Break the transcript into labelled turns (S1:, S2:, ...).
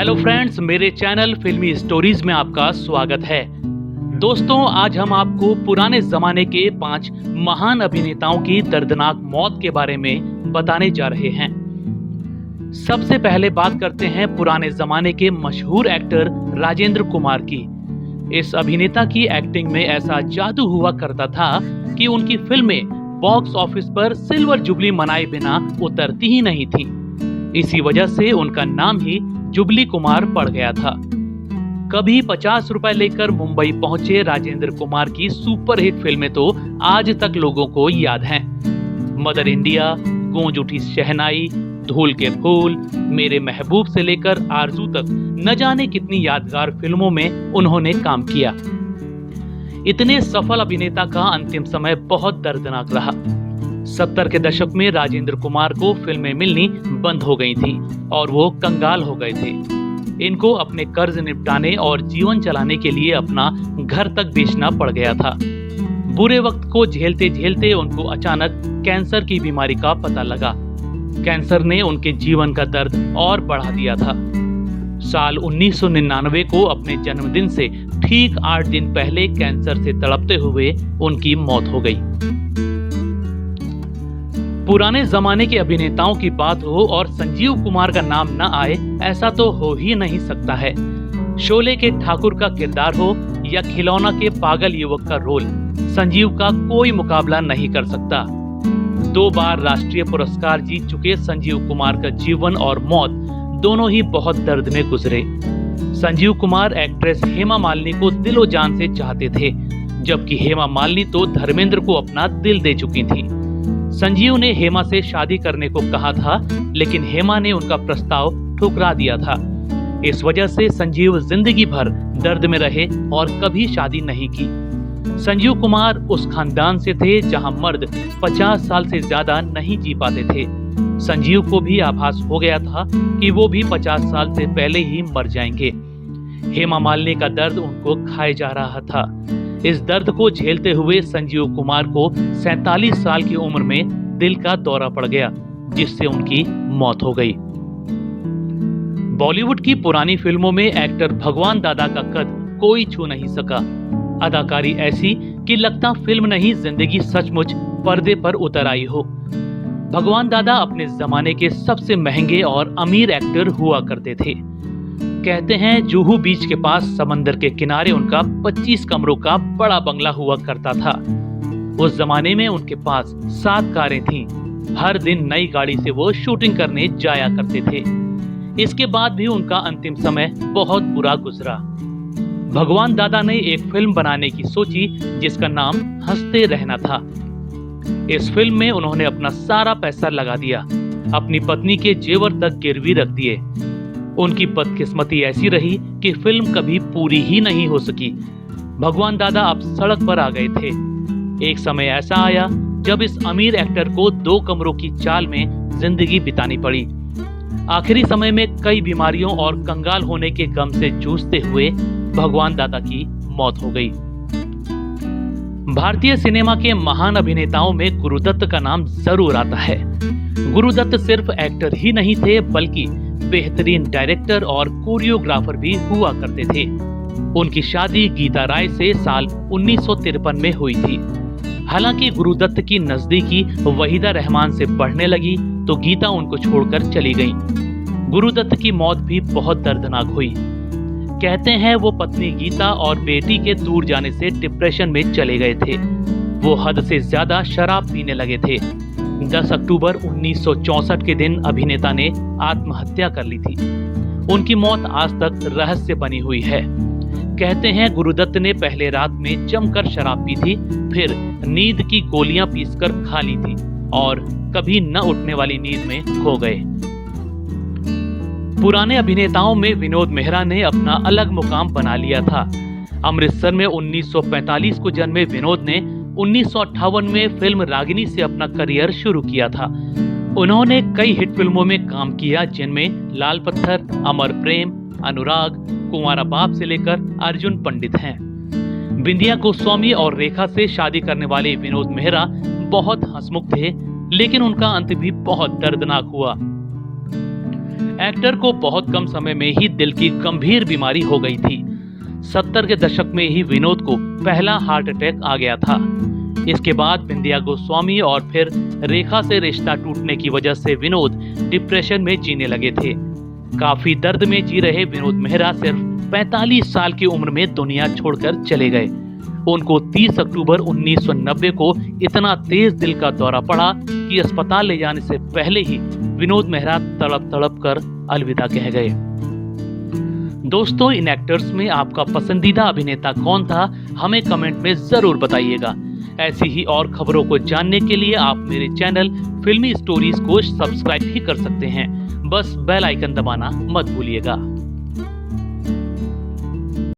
S1: Hello friends, मेरे channel फिल्मी stories में आपका स्वागत है। दोस्तों, आज हम आपको पुराने जमाने के 5 महान अभिनेताओं की दर्दनाक मौत के बारे में बताने जा रहे हैं। सबसे पहले बात करते हैं पुराने जमाने के मशहूर एक्टर राजेंद्र कुमार की। इस अभिनेता की एक्टिंग में ऐसा जादू हुआ करता था कि उनकी फिल्में बॉक्स ऑफिस पर सिल्वर जुबली मनाए बिना उतरती ही नहीं थी। इसी वजह से उनका नाम ही जुबली कुमार पड़ गया था। कभी 50 रुपए लेकर मुंबई पहुंचे राजेंद्र कुमार की सुपरहिट फिल्में तो आज तक लोगों को याद हैं। मदर इंडिया, गूंज उठी शहनाई, धूल के फूल, मेरे महबूब से लेकर आरजू तक न जाने कितनी यादगार फिल्मों में उन्होंने काम किया। इतने सफल अभिनेता का अंतिम समय बहुत दर्दनाक रहा। 70 के दशक में राजेंद्र कुमार को फिल्में मिलनी बंद हो गई थी और वो कंगाल हो गए थे। इनको अपने कर्ज निपटाने और जीवन चलाने के लिए अपना घर तक बेचना पड़ गया था। बुरे वक्त को झेलते झेलते उनको अचानक कैंसर की बीमारी का पता लगा। कैंसर ने उनके जीवन का दर्द और बढ़ा दिया था। साल 1999 को अपने जन्मदिन से ठीक 8 दिन पहले कैंसर से तड़पते हुए उनकी मौत हो गई। पुराने जमाने के अभिनेताओं की बात हो और संजीव कुमार का नाम न आए, ऐसा तो हो ही नहीं सकता है। शोले के ठाकुर का किरदार हो या खिलौना के पागल युवक का रोल, संजीव का कोई मुकाबला नहीं कर सकता। 2 बार राष्ट्रीय पुरस्कार जीत चुके संजीव कुमार का जीवन और मौत दोनों ही बहुत दर्द में गुजरे। संजीव कुमार एक्ट्रेस हेमा मालिनी को दिलो जान से चाहते थे, जबकि हेमा मालिनी तो धर्मेंद्र को अपना दिल दे चुकी थी। संजीव ने हेमा से शादी करने को कहा था, लेकिन हेमा ने उनका प्रस्ताव ठुकरा दिया था। इस वजह से संजीव जिंदगी भर दर्द में रहे और कभी शादी नहीं की। संजीव कुमार उस खानदान से थे जहां मर्द 50 साल से ज्यादा नहीं जी पाते थे। संजीव को भी आभास हो गया था कि वो भी 50 साल से पहले ही मर जाएंगे। हेमा मालिनी का दर्द उनको खाए जा रहा था। इस दर्द को झेलते हुए संजीव कुमार को 47 साल की उम्र में दिल का दौरा पड़ गया, जिससे उनकी मौत हो गई। बॉलीवुड की पुरानी फिल्मों में एक्टर भगवान दादा का कद कोई छू नहीं सका। अदाकारी ऐसी कि लगता फिल्म नहीं, जिंदगी सचमुच पर्दे पर उतर आई हो। भगवान दादा अपने जमाने के सबसे महंगे और अमीर एक्टर हुआ करते थे। कहते हैं जुहू बीच के पास समंदर के किनारे उनका 25 कमरों का बड़ा बंगला हुआ करता था। उस जमाने में उनके पास 7 कारें थीं। हर दिन नई गाड़ी से वो शूटिंग करने जाया करते थे। इसके बाद भी उनका अंतिम समय बहुत बुरा गुजरा। भगवान दादा ने एक फिल्म बनाने की सोची जिसका नाम हंसते रहना था। इस फिल्म में उन्होंने अपना सारा पैसा लगा दिया, अपनी पत्नी के जेवर तक गिरवी रख दिए। उनकी बदकिस्मती ऐसी रही कि फिल्म कभी पूरी ही नहीं हो सकी। भगवान दादा अब सड़क पर आ गए थे। एक समय ऐसा आया जब इस अमीर एक्टर को 2 कमरों की चाल में जिंदगी बितानी पड़ी। आखिरी समय में कई बीमारियों और कंगाल होने के गम से जूझते हुए भगवान दादा की मौत हो गई। भारतीय सिनेमा के महान अभिनेताओं में गुरुदत्त का नाम जरूर आता है। गुरुदत्त सिर्फ एक्टर ही नहीं थे, बल्कि बेहतरीन डायरेक्टर और कोरियोग्राफर भी हुआ करते थे। उनकी शादी गीता राय से साल 1953 में हुई थी। हालांकि गुरुदत्त की नजदीकी वहीदा रहमान से बढ़ने लगी तो गीता उनको छोड़कर चली गई। गुरुदत्त की मौत भी बहुत दर्दनाक हुई। कहते हैं वो पत्नी गीता और बेटी के दूर जाने से डिप्रेशन में चले गए थे। वो हद से ज्यादा शराब पीने लगे थे। 10 अक्टूबर 1964 के दिन अभिनेता ने आत्महत्या कर ली थी। उनकी मौत आज तक रहस्य बनी हुई है। कहते हैं गुरुदत्त ने पहले रात में जमकर शराब पी थी, फिर नींद की गोलियां पीसकर खा ली थी और कभी न उठने वाली नींद में खो गए। पुराने अभिनेताओं में विनोद मेहरा ने अपना अलग मुकाम बना लिया था। अमृतसर में 1945 को जन्मे विनोद ने 1958 में फिल्म रागिनी से अपना करियर शुरू किया था। उन्होंने कई हिट फिल्मों में काम किया, जिनमें लाल पत्थर, अमर प्रेम, अनुराग, कुंवारा बाप से लेकर अर्जुन पंडित हैं। बिंदिया गोस्वामी और रेखा से शादी करने वाले विनोद मेहरा बहुत हंसमुख थे, लेकिन उनका अंत भी बहुत दर्दनाक हुआ। एक्टर को बहुत कम समय में ही दिल की गंभीर बीमारी हो गई थी। 70 के दशक में ही विनोद को पहला हार्ट अटैक आ गया था। इसके बाद विंध्या गोस्वामी और फिर रेखा से रिश्ता टूटने की वजह से विनोद डिप्रेशन में जीने लगे थे। काफी दर्द में जी रहे विनोद मेहरा सिर्फ 45 साल की उम्र में दुनिया छोड़कर चले गए। उनको 30 अक्टूबर 1990 को इतना तेज दिल का दौरा पड़ा कि अस्पताल ले जाने से पहले ही विनोद मेहरा तड़प तड़प कर अलविदा कह गए। दोस्तों, इन एक्टर्स में आपका पसंदीदा अभिनेता कौन था, हमें कमेंट में जरूर बताइएगा। ऐसी ही और खबरों को जानने के लिए आप मेरे चैनल फिल्मी स्टोरीज को सब्सक्राइब भी कर सकते हैं। बस बेल आइकन दबाना मत भूलिएगा।